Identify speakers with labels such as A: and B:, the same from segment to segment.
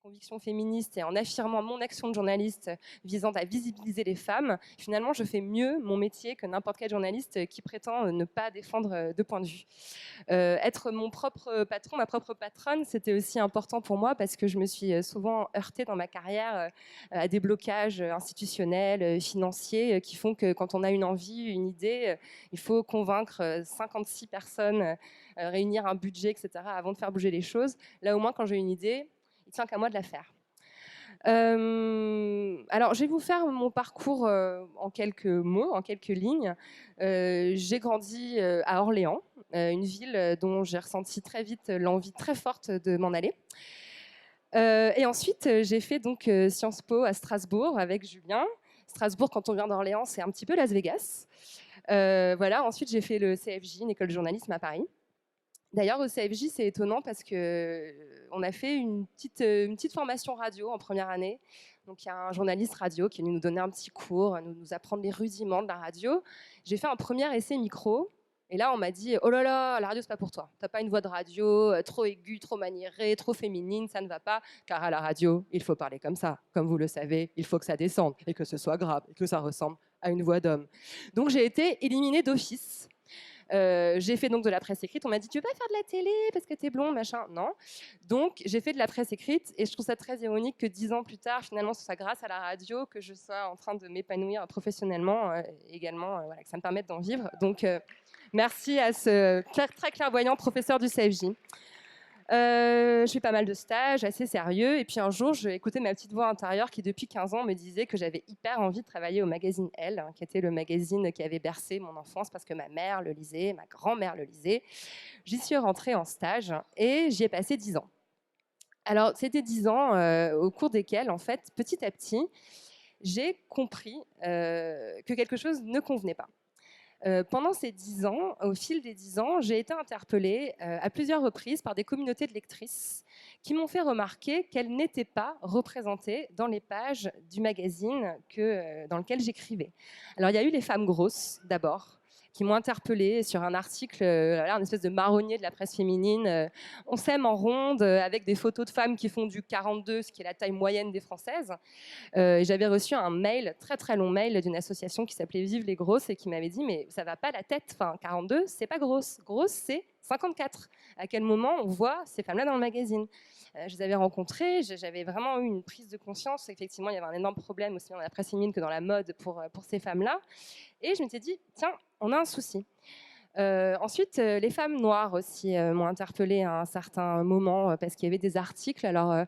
A: convictions féministes et en affirmant mon action de journaliste visant à visibiliser les femmes, finalement, je fais mieux mon métier que n'importe quel journaliste qui prétend ne pas défendre de point de vue. Être mon propre patron, ma propre patronne, c'était aussi important pour moi parce que je me suis souvent heurtée dans ma carrière à des blocages institutionnels, financiers, qui font que quand on a une envie, une idée, il faut convaincre 56 personnes, réunir un budget, etc., avant de faire bouger les choses. Là, au moins, quand j'ai une idée, il tient qu'à moi de la faire. Alors, je vais vous faire mon parcours en quelques mots, en quelques lignes. J'ai grandi à Orléans, une ville dont j'ai ressenti très vite l'envie très forte de m'en aller. Et ensuite, j'ai fait donc Sciences Po à Strasbourg avec Julien. Strasbourg, quand on vient d'Orléans, c'est un petit peu Las Vegas. Voilà. Ensuite, j'ai fait le CFJ, une école de journalisme à Paris. D'ailleurs, au CFJ, c'est étonnant parce qu'on a fait une petite formation radio en première année. Donc, il y a un journaliste radio qui est venu nous donner un petit cours, nous apprendre les rudiments de la radio. J'ai fait un premier essai micro. Et là, on m'a dit « Oh là là, la radio, c'est pas pour toi. T'as pas une voix de radio trop aiguë, trop maniérée, trop féminine, ça ne va pas. Car à la radio, il faut parler comme ça. Comme vous le savez, il faut que ça descende et que ce soit grave et que ça ressemble à une voix d'homme. » Donc, j'ai été éliminée d'office. J'ai fait donc de la presse écrite. On m'a dit tu veux pas faire de la télé parce que t'es blonde, machin. Non. Donc j'ai fait de la presse écrite et je trouve ça très ironique que 10 ans plus tard, finalement, ce soit grâce à la radio que je sois en train de m'épanouir professionnellement également, voilà, que ça me permette d'en vivre. Donc merci à ce très clairvoyant professeur du CFJ. Je fais pas mal de stages assez sérieux. Et puis un jour, j'ai écouté ma petite voix intérieure qui, depuis 15 ans, me disait que j'avais hyper envie de travailler au magazine Elle, qui était le magazine qui avait bercé mon enfance parce que ma mère le lisait, ma grand-mère le lisait. J'y suis rentrée en stage et j'y ai passé 10 ans. Alors, c'était 10 ans au cours desquels, en fait, petit à petit, j'ai compris que quelque chose ne convenait pas. Pendant ces 10 ans, au fil des 10 ans, j'ai été interpellée à plusieurs reprises par des communautés de lectrices qui m'ont fait remarquer qu'elles n'étaient pas représentées dans les pages du magazine dans lequel j'écrivais. Alors, il y a eu les femmes grosses, d'abord, qui m'ont interpellée sur un article, un espèce de marronnier de la presse féminine. On s'aime en ronde, avec des photos de femmes qui font du 42, ce qui est la taille moyenne des Françaises. J'avais reçu un mail, très très long mail, d'une association qui s'appelait Vive les grosses et qui m'avait dit mais ça va pas la tête, enfin 42 c'est pas grosse, grosse c'est 54. À quel moment on voit ces femmes-là dans le magazine? Je les avais rencontrées, j'avais vraiment eu une prise de conscience. Effectivement, il y avait un énorme problème aussi bien dans la presse féminine que dans la mode pour ces femmes-là. Et je m'étais dit tiens, on a un souci. Ensuite, les femmes noires aussi m'ont interpellée à un certain moment parce qu'il y avait des articles. Alors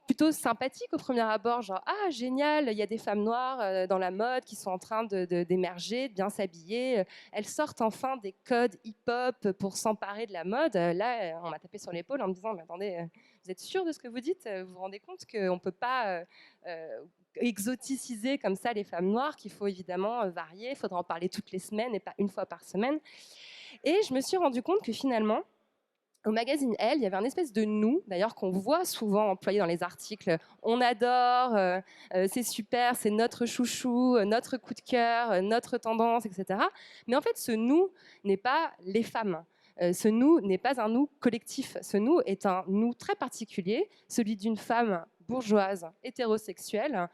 A: plutôt sympathique au premier abord, genre ah génial, il y a des femmes noires dans la mode qui sont en train d'émerger, de bien s'habiller, elles sortent enfin des codes hip-hop pour s'emparer de la mode. Là, on m'a tapé sur l'épaule en me disant mais attendez, vous êtes sûr de ce que vous dites? Vous vous rendez compte qu'on ne peut pas exoticiser comme ça les femmes noires, qu'il faut évidemment varier, il faudra en parler toutes les semaines et pas une fois par semaine. Et je me suis rendu compte que finalement, au magazine Elle, il y avait un espèce de nous, d'ailleurs qu'on voit souvent employé dans les articles. On adore, c'est super, c'est notre chouchou, notre coup de cœur, notre tendance, etc. Mais en fait, ce nous n'est pas les femmes. Ce nous n'est pas un nous collectif. Ce nous est un nous très particulier, celui d'une femme bourgeoise, hétérosexuelle,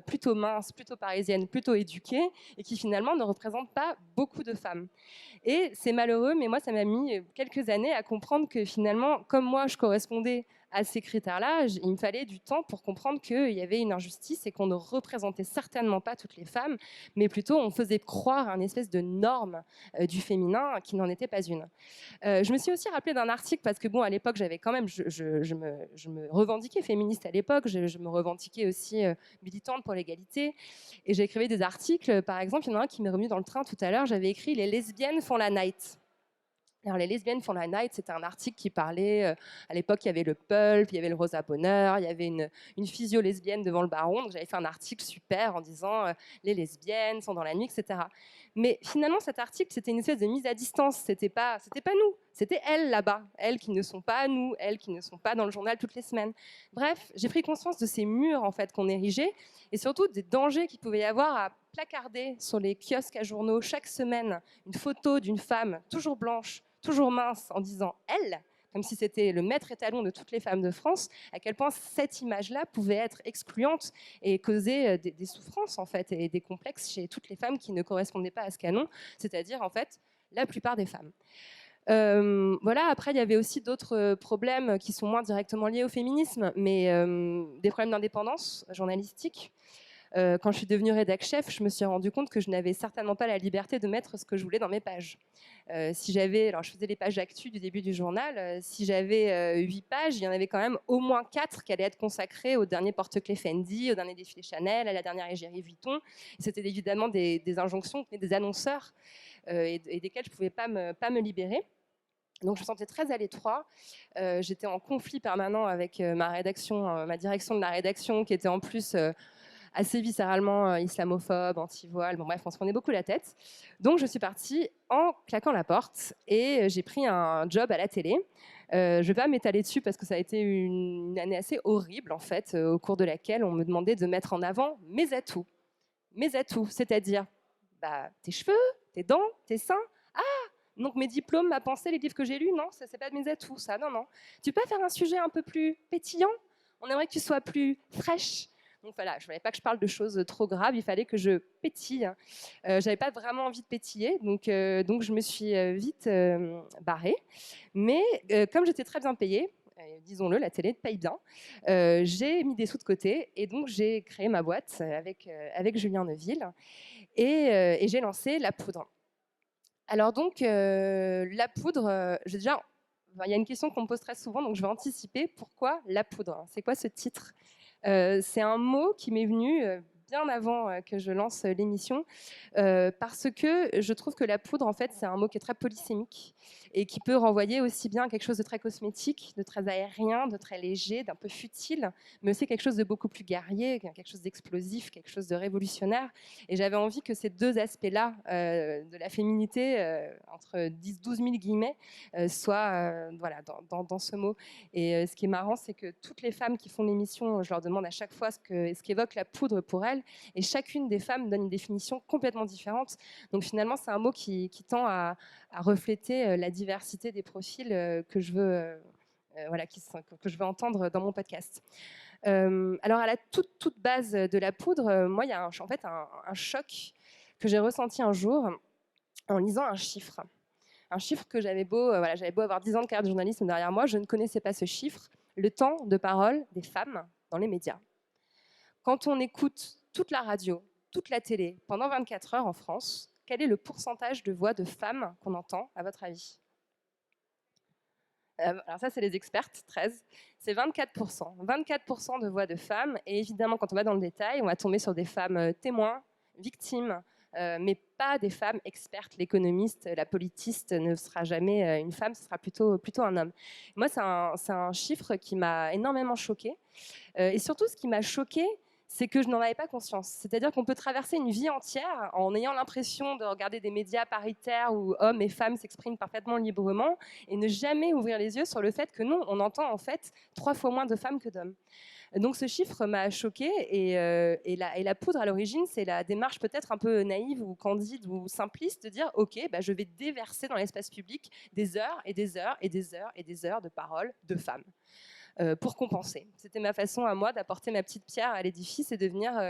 A: plutôt mince, plutôt parisienne, plutôt éduquée, et qui finalement ne représente pas beaucoup de femmes. Et c'est malheureux, mais moi, ça m'a mis quelques années à comprendre que finalement, comme moi, je correspondais à ces critères-là, il me fallait du temps pour comprendre qu'il y avait une injustice et qu'on ne représentait certainement pas toutes les femmes, mais plutôt on faisait croire à une espèce de norme du féminin qui n'en était pas une. Je me suis aussi rappelée d'un article parce que bon, à l'époque, j'avais quand même, je me revendiquais féministe à l'époque, je me revendiquais aussi militante pour l'égalité, et j'écrivais des articles. Par exemple, il y en a un qui m'est revenu dans le train tout à l'heure. J'avais écrit "Les lesbiennes font la night". Alors, les lesbiennes font la night, c'était un article qui parlait, à l'époque, il y avait le pulp, il y avait le Rosa Bonheur, il y avait une physio lesbienne devant le baron. Donc, j'avais fait un article super en disant les lesbiennes sont dans la nuit, etc. Mais finalement, cet article, c'était une espèce de mise à distance. C'était pas nous, c'était elles là-bas, elles qui ne sont pas nous, elles qui ne sont pas dans le journal toutes les semaines. Bref, j'ai pris conscience de ces murs en fait qu'on érigeait et surtout des dangers qu'il pouvait y avoir à placarder sur les kiosques à journaux chaque semaine une photo d'une femme toujours blanche, toujours mince, en disant elle, comme si c'était le maître étalon de toutes les femmes de France, à quel point cette image-là pouvait être excluante et causer des souffrances en fait et des complexes chez toutes les femmes qui ne correspondaient pas à ce canon, c'est-à-dire en fait la plupart des femmes. Voilà, après, il y avait aussi d'autres problèmes qui sont moins directement liés au féminisme, mais des problèmes d'indépendance journalistique. Quand je suis devenue rédac-chef, je me suis rendu compte que je n'avais certainement pas la liberté de mettre ce que je voulais dans mes pages. Si j'avais, alors je faisais les pages d'actu du début du journal, si j'avais 8 pages, il y en avait quand même au moins 4 qui allaient être consacrées au dernier porte-clés Fendi, au dernier défilé Chanel, à la dernière égérie Vuitton. C'était évidemment des injonctions des annonceurs et desquelles je ne pouvais pas me libérer. Donc je me sentais très à l'étroit. J'étais en conflit permanent avec ma rédaction, ma direction de la rédaction, qui était en plus assez viscéralement islamophobe, anti-voile. Bon bref, on se prenait beaucoup la tête. Donc je suis partie en claquant la porte et j'ai pris un job à la télé. Je ne vais pas m'étaler dessus parce que ça a été une année assez horrible en fait, au cours de laquelle on me demandait de mettre en avant mes atouts. Mes atouts, c'est-à-dire tes cheveux, tes dents, tes seins. Donc mes diplômes, ma pensée, les livres que j'ai lus, non, ça c'est pas de mes atouts, ça, non, non. Tu peux faire un sujet un peu plus pétillant? On aimerait que tu sois plus fraîche. Donc voilà, je ne voulais pas que je parle de choses trop graves, il fallait que je pétille. J'avais pas vraiment envie de pétiller, donc je me suis vite barrée. Mais comme j'étais très bien payée, disons-le, la télé paye bien, j'ai mis des sous de côté et donc j'ai créé ma boîte avec Julien Neuville et j'ai lancé La Poudre. Alors donc, la poudre, il y a une question qu'on me pose très souvent, donc je vais anticiper. Pourquoi la poudre? C'est quoi ce titre? C'est un mot qui m'est venu bien avant que je lance l'émission, parce que je trouve que la poudre, en fait, c'est un mot qui est très polysémique et qui peut renvoyer aussi bien à quelque chose de très cosmétique, de très aérien, de très léger, d'un peu futile, mais aussi quelque chose de beaucoup plus guerrier, quelque chose d'explosif, quelque chose de révolutionnaire. Et j'avais envie que ces deux aspects-là de la féminité, entre 10-12 000 guillemets, soient voilà, dans ce mot. Et ce qui est marrant, c'est que toutes les femmes qui font l'émission, je leur demande à chaque fois ce qu'évoque la poudre pour elles, et chacune des femmes donne une définition complètement différente. Donc finalement, c'est un mot qui tend à refléter la diversité des profils que je veux, voilà, que je veux entendre dans mon podcast. Alors à la toute base de la poudre, moi, il y a en fait un choc que j'ai ressenti un jour en lisant un chiffre. Un chiffre que j'avais beau avoir 10 ans de carrière de journalisme derrière moi, je ne connaissais pas ce chiffre, le temps de parole des femmes dans les médias. Quand on écoute toute la radio, toute la télé, pendant 24 heures en France, quel est le pourcentage de voix de femmes qu'on entend, à votre avis? Alors ça, c'est les expertes, 13. C'est 24%. 24% de voix de femmes. Et évidemment, quand on va dans le détail, on va tomber sur des femmes témoins, victimes, mais pas des femmes expertes. L'économiste, la politiste ne sera jamais une femme, ce sera plutôt un homme. Moi, c'est un chiffre qui m'a énormément choquée. Et surtout, ce qui m'a choquée, c'est que je n'en avais pas conscience. C'est-à-dire qu'on peut traverser une vie entière en ayant l'impression de regarder des médias paritaires où hommes et femmes s'expriment parfaitement librement et ne jamais ouvrir les yeux sur le fait que non, on entend en fait 3 fois moins de femmes que d'hommes. Donc ce chiffre m'a choquée et la poudre à l'origine, c'est la démarche peut-être un peu naïve ou candide ou simpliste de dire ok, je vais déverser dans l'espace public des heures et des heures et des heures et des heures de paroles de femmes. Pour compenser. C'était ma façon à moi d'apporter ma petite pierre à l'édifice et de venir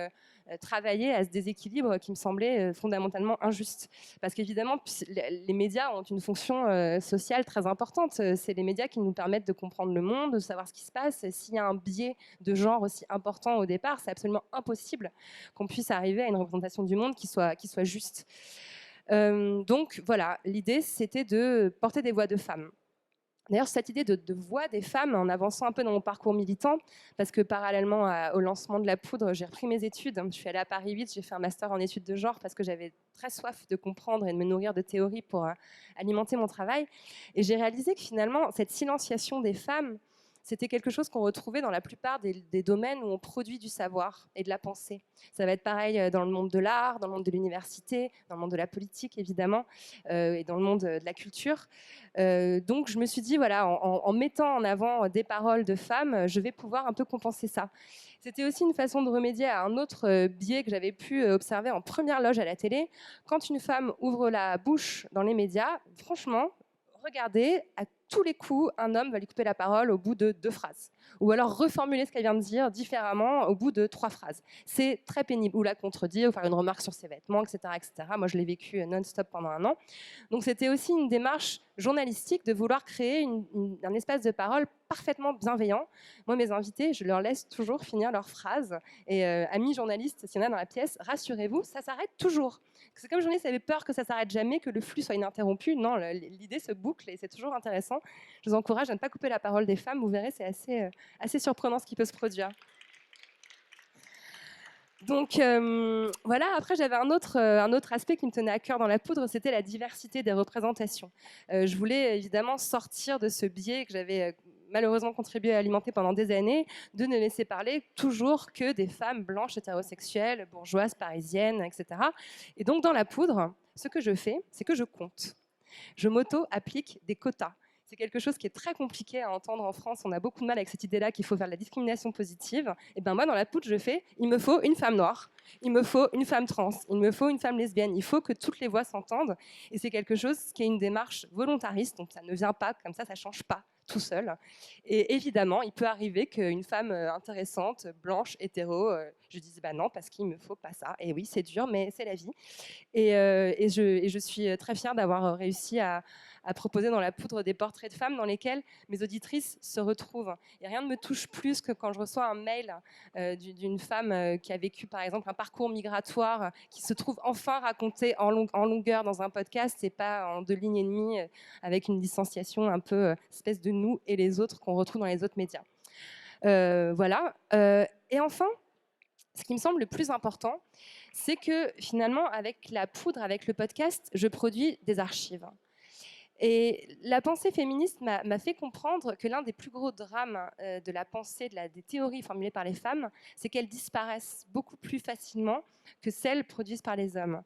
A: travailler à ce déséquilibre qui me semblait fondamentalement injuste. Parce qu'évidemment, les médias ont une fonction sociale très importante. C'est les médias qui nous permettent de comprendre le monde, de savoir ce qui se passe. S'il y a un biais de genre aussi important au départ, c'est absolument impossible qu'on puisse arriver à une représentation du monde qui soit juste. Donc voilà, l'idée c'était de porter des voix de femmes. D'ailleurs, cette idée de voix des femmes, en avançant un peu dans mon parcours militant, parce que parallèlement au lancement de la poudre, j'ai repris mes études. Je suis allée à Paris 8, j'ai fait un master en études de genre parce que j'avais très soif de comprendre et de me nourrir de théories pour alimenter mon travail. Et j'ai réalisé que finalement, cette silenciation des femmes, c'était quelque chose qu'on retrouvait dans la plupart des domaines où on produit du savoir et de la pensée. Ça va être pareil dans le monde de l'art, dans le monde de l'université, dans le monde de la politique évidemment, et dans le monde de la culture. Donc je me suis dit, voilà, en mettant en avant des paroles de femmes, je vais pouvoir un peu compenser ça. C'était aussi une façon de remédier à un autre biais que j'avais pu observer en première loge à la télé. Quand une femme ouvre la bouche dans les médias, franchement, regardez à tous les coups, un homme va lui couper la parole au bout de 2 phrases. Ou alors reformuler ce qu'elle vient de dire différemment au bout de 3 phrases. C'est très pénible. Ou la contredire, ou faire une remarque sur ses vêtements, etc. etc. Moi, je l'ai vécu non-stop pendant un an. Donc c'était aussi une démarche journalistique de vouloir créer un espace de parole parfaitement bienveillant. Moi, mes invités, je leur laisse toujours finir leurs phrases. Et amis journalistes, s'il y en a dans la pièce, rassurez-vous, ça s'arrête toujours. C'est comme journaliste avait peur que ça s'arrête jamais, que le flux soit ininterrompu. Non, l'idée se boucle et c'est toujours intéressant. Je vous encourage à ne pas couper la parole des femmes. Vous verrez, c'est assez surprenant ce qui peut se produire. Donc voilà, après j'avais un autre aspect qui me tenait à cœur dans la poudre, c'était la diversité des représentations. Je voulais évidemment sortir de ce biais que j'avais malheureusement contribué à alimenter pendant des années, de ne laisser parler toujours que des femmes blanches hétérosexuelles, bourgeoises, parisiennes, etc. Et donc dans la poudre, ce que je fais, c'est que je compte. Je m'auto-applique des quotas. C'est quelque chose qui est très compliqué à entendre en France. On a beaucoup de mal avec cette idée-là qu'il faut faire de la discrimination positive. Et ben moi, dans la poudre, je fais, il me faut une femme noire, il me faut une femme trans, il me faut une femme lesbienne. Il faut que toutes les voix s'entendent. Et c'est quelque chose qui est une démarche volontariste. Donc ça ne vient pas comme ça change pas tout seul. Et évidemment, il peut arriver qu'une femme intéressante, blanche, hétéro, je dise bah non, parce qu'il me faut pas ça. Et oui, c'est dur, mais c'est la vie. Et je suis très fière d'avoir réussi à proposer dans la poudre des portraits de femmes dans lesquels mes auditrices se retrouvent. Et rien ne me touche plus que quand je reçois un mail d'une femme qui a vécu par exemple un parcours migratoire, qui se trouve enfin raconté en longueur dans un podcast et pas en 2 lignes et demie avec une distanciation un peu espèce de nous et les autres qu'on retrouve dans les autres médias. Voilà. Et enfin, ce qui me semble le plus important, c'est que finalement, avec la poudre, avec le podcast, je produis des archives. Et la pensée féministe m'a fait comprendre que l'un des plus gros drames de la pensée, des théories formulées par les femmes, c'est qu'elles disparaissent beaucoup plus facilement que celles produites par les hommes.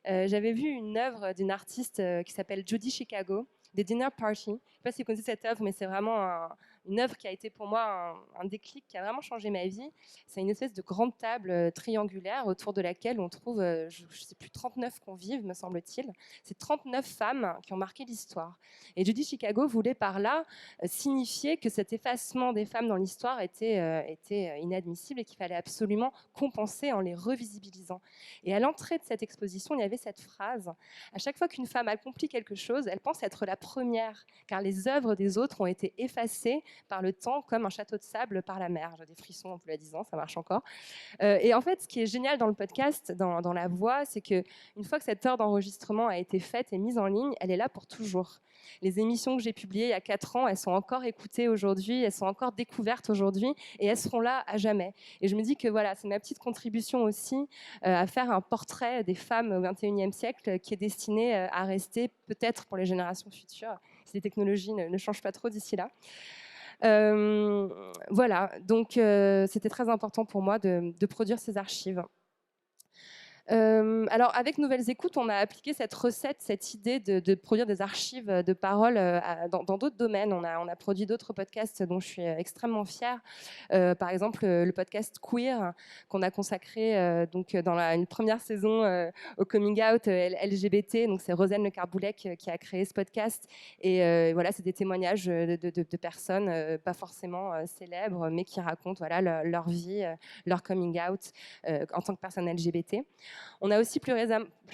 A: J'avais vu une œuvre d'une artiste qui s'appelle Judy Chicago, des Dinner Party. Je ne sais pas si vous connaissez cette œuvre, mais c'est vraiment une œuvre qui a été pour moi un déclic qui a vraiment changé ma vie. C'est une espèce de grande table triangulaire autour de laquelle on trouve, je ne sais plus, 39 convives, me semble-t-il. C'est 39 femmes qui ont marqué l'histoire. Et Judy Chicago voulait par là signifier que cet effacement des femmes dans l'histoire était inadmissible et qu'il fallait absolument compenser en les revisibilisant. Et à l'entrée de cette exposition, il y avait cette phrase: à chaque fois qu'une femme accomplit quelque chose, elle pense être la première, car les œuvres des autres ont été effacées par le temps comme un château de sable par la mer. J'ai des frissons en vous la disant, ça marche encore. Et en fait, ce qui est génial dans le podcast, dans la voix, c'est qu'une fois que cette heure d'enregistrement a été faite et mise en ligne, elle est là pour toujours. Les émissions que j'ai publiées il y a 4 ans, elles sont encore écoutées aujourd'hui, elles sont encore découvertes aujourd'hui et elles seront là à jamais. Et je me dis que voilà, c'est ma petite contribution aussi à faire un portrait des femmes au XXIe siècle qui est destiné à rester peut-être pour les générations futures, si les technologies ne changent pas trop d'ici là. Voilà, donc c'était très important pour moi de produire ces archives. Alors, avec Nouvelles Écoutes, on a appliqué cette recette, cette idée de produire des archives de paroles dans d'autres domaines. On a produit d'autres podcasts dont je suis extrêmement fière. Par exemple, le podcast Queer, qu'on a consacré donc, dans une première saison au coming out LGBT. Donc, c'est Rosane Le Carboulec qui a créé ce podcast. Et voilà, c'est des témoignages de personnes pas forcément célèbres, mais qui racontent voilà, leur vie, leur coming out en tant que personne LGBT. On a aussi plus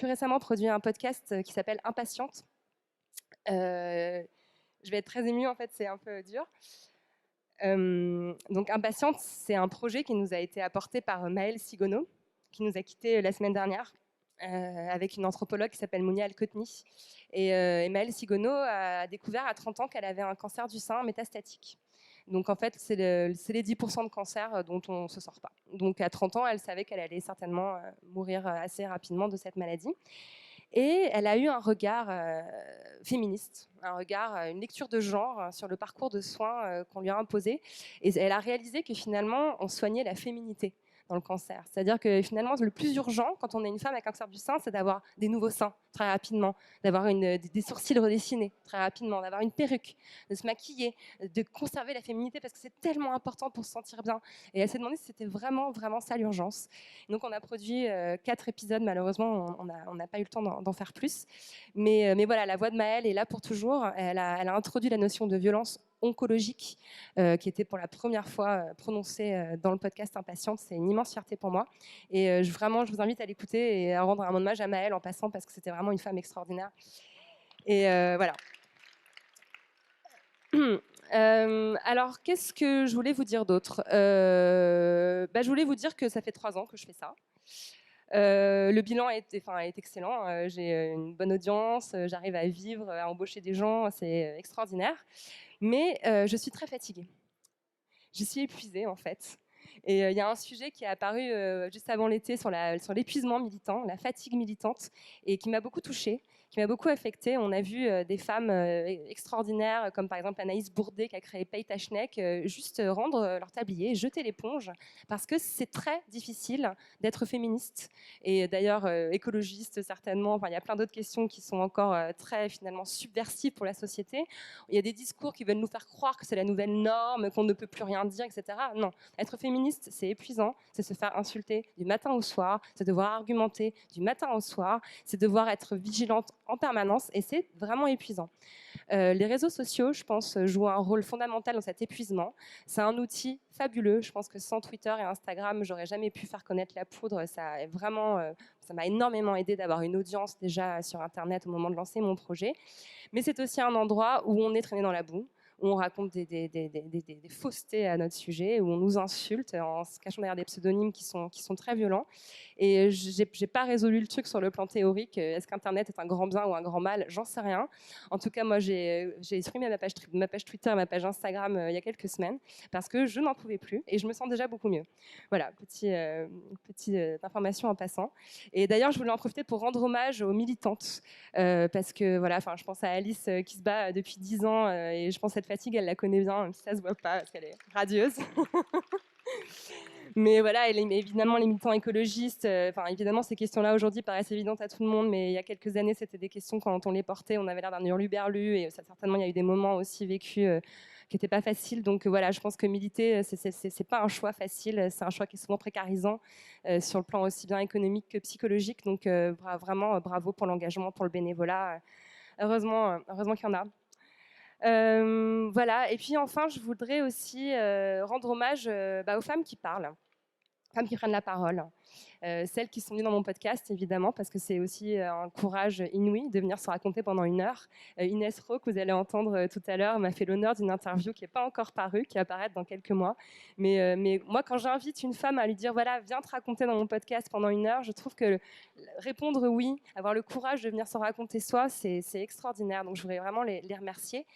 A: récemment produit un podcast qui s'appelle Impatiente. Je vais être très émue, en fait, c'est un peu dur. Donc Impatiente, c'est un projet qui nous a été apporté par Maëlle Sigono, qui nous a quittés la semaine dernière, avec une anthropologue qui s'appelle Mounia Al-Kotni. Et Maëlle Sigono a découvert à 30 ans qu'elle avait un cancer du sein métastatique. Donc en fait, c'est les 10% de cancer dont on ne se sort pas. Donc à 30 ans, elle savait qu'elle allait certainement mourir assez rapidement de cette maladie. Et elle a eu un regard féministe, une lecture de genre sur le parcours de soins qu'on lui a imposé. Et elle a réalisé que finalement, on soignait la féminité dans le cancer. C'est-à-dire que finalement, le plus urgent quand on est une femme avec un cancer du sein, c'est d'avoir des nouveaux seins très rapidement, d'avoir des sourcils redessinés très rapidement, d'avoir une perruque, de se maquiller, de conserver la féminité parce que c'est tellement important pour se sentir bien. Et elle s'est demandé si c'était vraiment, vraiment ça l'urgence. Donc on a produit 4 épisodes, malheureusement, on n'a pas eu le temps d'en faire plus. Mais voilà, la voix de Maëlle est là pour toujours. Elle a introduit la notion de violence oncologique, qui était pour la première fois prononcée dans le podcast Impatiente. C'est une immense fierté pour moi. Et vraiment, je vous invite à l'écouter et à rendre un hommage à Maëlle en passant, parce que c'était vraiment une femme extraordinaire. Et voilà. Alors, qu'est-ce que je voulais vous dire d'autre? Je voulais vous dire que ça fait 3 ans que je fais ça. Le bilan est excellent. J'ai une bonne audience, j'arrive à vivre, à embaucher des gens, c'est extraordinaire. Mais je suis très fatiguée. Je suis épuisée, en fait. Et il y a un sujet qui est apparu juste avant l'été sur l'épuisement militant, la fatigue militante, et qui m'a beaucoup touchée, qui m'a beaucoup affectée. On a vu des femmes extraordinaires, comme par exemple Anaïs Bourdet, qui a créé Paye ta Schneck, juste rendre leur tablier, jeter l'éponge, parce que c'est très difficile d'être féministe, et d'ailleurs écologiste certainement. Enfin, il y a plein d'autres questions qui sont encore très finalement subversives pour la société. Il y a des discours qui veulent nous faire croire que c'est la nouvelle norme, qu'on ne peut plus rien dire, etc. Non, être féministe, c'est épuisant, c'est se faire insulter du matin au soir, c'est devoir argumenter du matin au soir, c'est devoir être vigilante en permanence, et c'est vraiment épuisant. Les réseaux sociaux, je pense, jouent un rôle fondamental dans cet épuisement. C'est un outil fabuleux. Je pense que sans Twitter et Instagram, j'aurais jamais pu faire connaître la poudre. Ça m'a énormément aidé d'avoir une audience déjà sur Internet au moment de lancer mon projet. Mais c'est aussi un endroit où on est traîné dans la boue, où on raconte des faussetés à notre sujet, où on nous insulte en se cachant derrière des pseudonymes qui sont très violents. Et j'ai pas résolu le truc sur le plan théorique. Est-ce qu'Internet est un grand bien ou un grand mal? J'en sais rien. En tout cas, moi, j'ai supprimé ma page Twitter et ma page Instagram il y a quelques semaines parce que je n'en pouvais plus et je me sens déjà beaucoup mieux. Voilà, petite information en passant. Et d'ailleurs, je voulais en profiter pour rendre hommage aux militantes parce que voilà, je pense à Alice qui se bat depuis 10 ans et je pense que cette fatigue, elle la connaît bien, même si ça se voit pas parce qu'elle est radieuse. Mais voilà, évidemment, les militants écologistes, évidemment, ces questions-là aujourd'hui paraissent évidentes à tout le monde, mais il y a quelques années, c'était des questions, quand on les portait, on avait l'air d'un hurluberlu, et certainement, il y a eu des moments aussi vécus qui n'étaient pas faciles. Donc voilà, je pense que militer, c'est pas un choix facile, c'est un choix qui est souvent précarisant sur le plan aussi bien économique que psychologique. Donc vraiment, bravo pour l'engagement, pour le bénévolat. Heureusement qu'il y en a. Voilà. Et puis enfin, je voudrais aussi rendre hommage aux femmes qui parlent, femmes qui prennent la parole. Celles qui sont venues dans mon podcast, évidemment, parce que c'est aussi un courage inouï de venir se raconter pendant 1 heure. Inès Rowe, que vous allez entendre tout à l'heure, m'a fait l'honneur d'une interview qui n'est pas encore parue, qui va apparaître dans quelques mois. Mais moi, quand j'invite une femme à lui dire, voilà, viens te raconter dans mon podcast pendant 1 heure, je trouve que répondre oui, avoir le courage de venir se raconter soi, c'est extraordinaire. Donc je voudrais vraiment les remercier.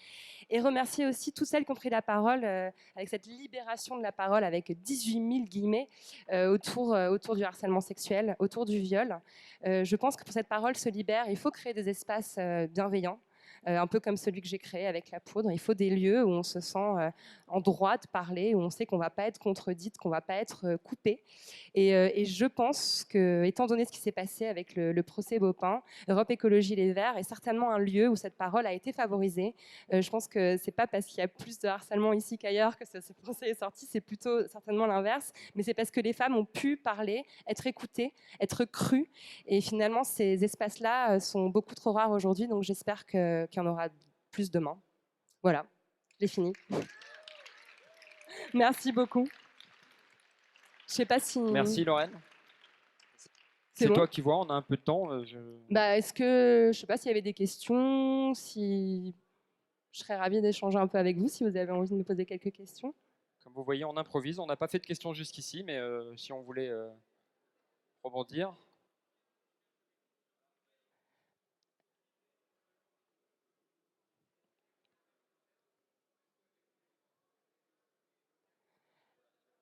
A: Et remercier aussi toutes celles qui ont pris la parole avec cette libération de la parole avec 18 000 guillemets autour du harcèlement sexuel, autour du viol. Je pense que pour que cette parole se libère, il faut créer des espaces bienveillants. Un peu comme celui que j'ai créé avec la poudre. Il faut des lieux où on se sent en droit de parler, où on sait qu'on ne va pas être contredite, qu'on ne va pas être coupé. Et je pense que, étant donné ce qui s'est passé avec le procès Beaupin, Europe Écologie Les Verts est certainement un lieu où cette parole a été favorisée. Je pense que c'est pas parce qu'il y a plus de harcèlement ici qu'ailleurs que ce procès est sorti, c'est plutôt certainement l'inverse. Mais c'est parce que les femmes ont pu parler, être écoutées, être crues. Et finalement, ces espaces-là sont beaucoup trop rares aujourd'hui, donc j'espère qu'il y en aura plus demain. Voilà, j'ai fini. Merci beaucoup. Je sais pas si...
B: Merci Lorraine.
A: C'est bon
B: toi qui vois, on a un peu de temps.
A: Est-ce que, je sais pas s'il y avait des questions, si je serais ravie d'échanger un peu avec vous, si vous avez envie de me poser quelques questions.
B: Comme vous voyez, on improvise. On n'a pas fait de questions jusqu'ici, mais si on voulait rebondir.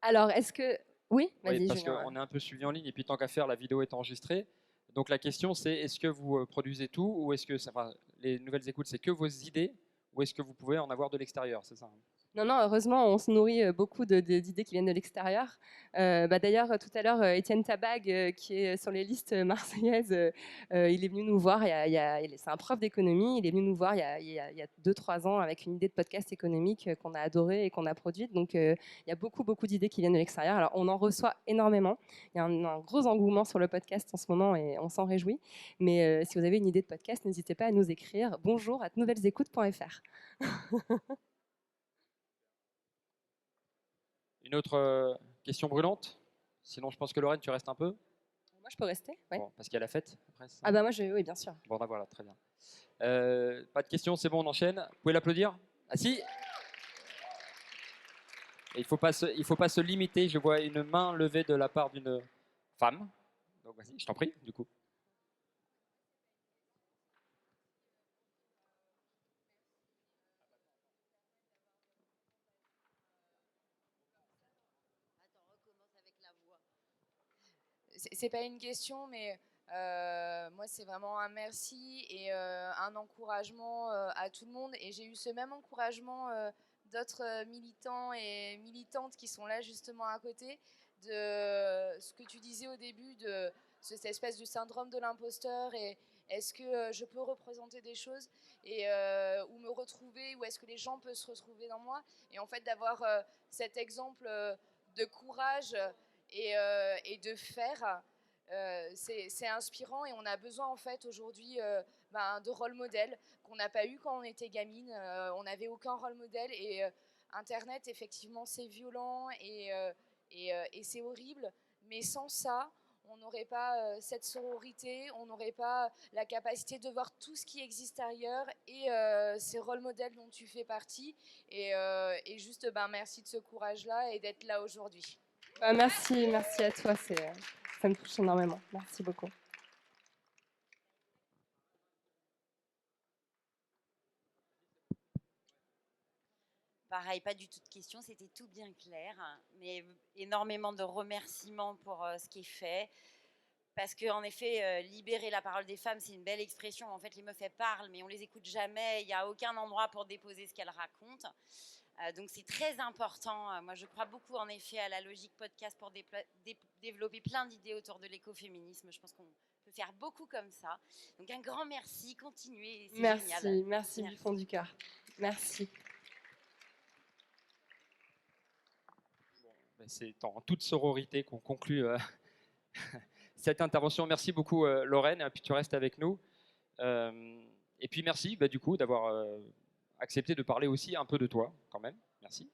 A: Alors, est-ce que... Oui, vas-y,
B: parce
A: Julien.
B: qu'on est un peu suivi en ligne, et puis tant qu'à faire, la vidéo est enregistrée. Donc la question, c'est est-ce que vous produisez tout, ou est-ce que les nouvelles écoutes, c'est que vos idées, ou est-ce que vous pouvez en avoir de l'extérieur, c'est ça?
A: Non, non, heureusement, on se nourrit beaucoup d'idées qui viennent de l'extérieur. D'ailleurs, tout à l'heure, Étienne Tabag, qui est sur les listes marseillaises, il est venu nous voir. C'est un prof d'économie. Il est venu nous voir il y a 2-3 ans avec une idée de podcast économique qu'on a adorée et qu'on a produite. Donc, il y a beaucoup, beaucoup d'idées qui viennent de l'extérieur. Alors, on en reçoit énormément. Il y a un gros engouement sur le podcast en ce moment et on s'en réjouit. Mais si vous avez une idée de podcast, n'hésitez pas à nous écrire bonjour@nouvellesécoutes.fr.
B: Une autre question brûlante? Sinon, je pense que Lorraine, tu restes un peu.
A: Moi, je peux rester, ouais.
B: Bon, parce qu'il y a la fête après. Ça.
A: Ah bah moi, oui, bien sûr.
B: Bon, voilà, très bien. Pas de questions, c'est bon, on enchaîne. Vous pouvez l'applaudir? Ah si. Et il faut pas se limiter. Je vois une main levée de la part d'une femme. Donc vas-y, je t'en prie, du coup.
C: C'est pas une question, mais moi, c'est vraiment un merci et un encouragement à tout le monde. Et j'ai eu ce même encouragement d'autres militants et militantes qui sont là justement à côté de ce que tu disais au début de cette espèce de syndrome de l'imposteur et est-ce que je peux représenter des choses et ou me retrouver ou est-ce que les gens peuvent se retrouver dans moi et en fait d'avoir cet exemple de courage et de faire c'est inspirant et on a besoin en fait aujourd'hui de rôle modèle qu'on n'a pas eu quand on était gamine. On n'avait aucun rôle modèle et Internet effectivement c'est violent et c'est horrible. Mais sans ça, on n'aurait pas cette sororité, on n'aurait pas la capacité de voir tout ce qui existe ailleurs et ces rôles modèles dont tu fais partie. Et juste merci de ce courage-là et d'être là aujourd'hui.
A: Merci à toi, ça me touche énormément. Merci beaucoup.
D: Pareil, pas du tout de questions, c'était tout bien clair, mais énormément de remerciements pour ce qui est fait. Parce qu'en effet, libérer la parole des femmes, c'est une belle expression. En fait, les meufs, elles parlent, mais on les écoute jamais. Il n'y a aucun endroit pour déposer ce qu'elles racontent. Donc, c'est très important. Moi, je crois beaucoup, en effet, à la logique podcast pour développer plein d'idées autour de l'écoféminisme. Je pense qu'on peut faire beaucoup comme ça. Donc, un grand merci. Continuez, c'est génial.
A: Merci du fond du cœur. Merci.
B: C'est en toute sororité qu'on conclut cette intervention. Merci beaucoup, Lorraine. Puis tu restes avec nous. Et puis merci du coup d'avoir accepté de parler aussi un peu de toi, quand même. Merci.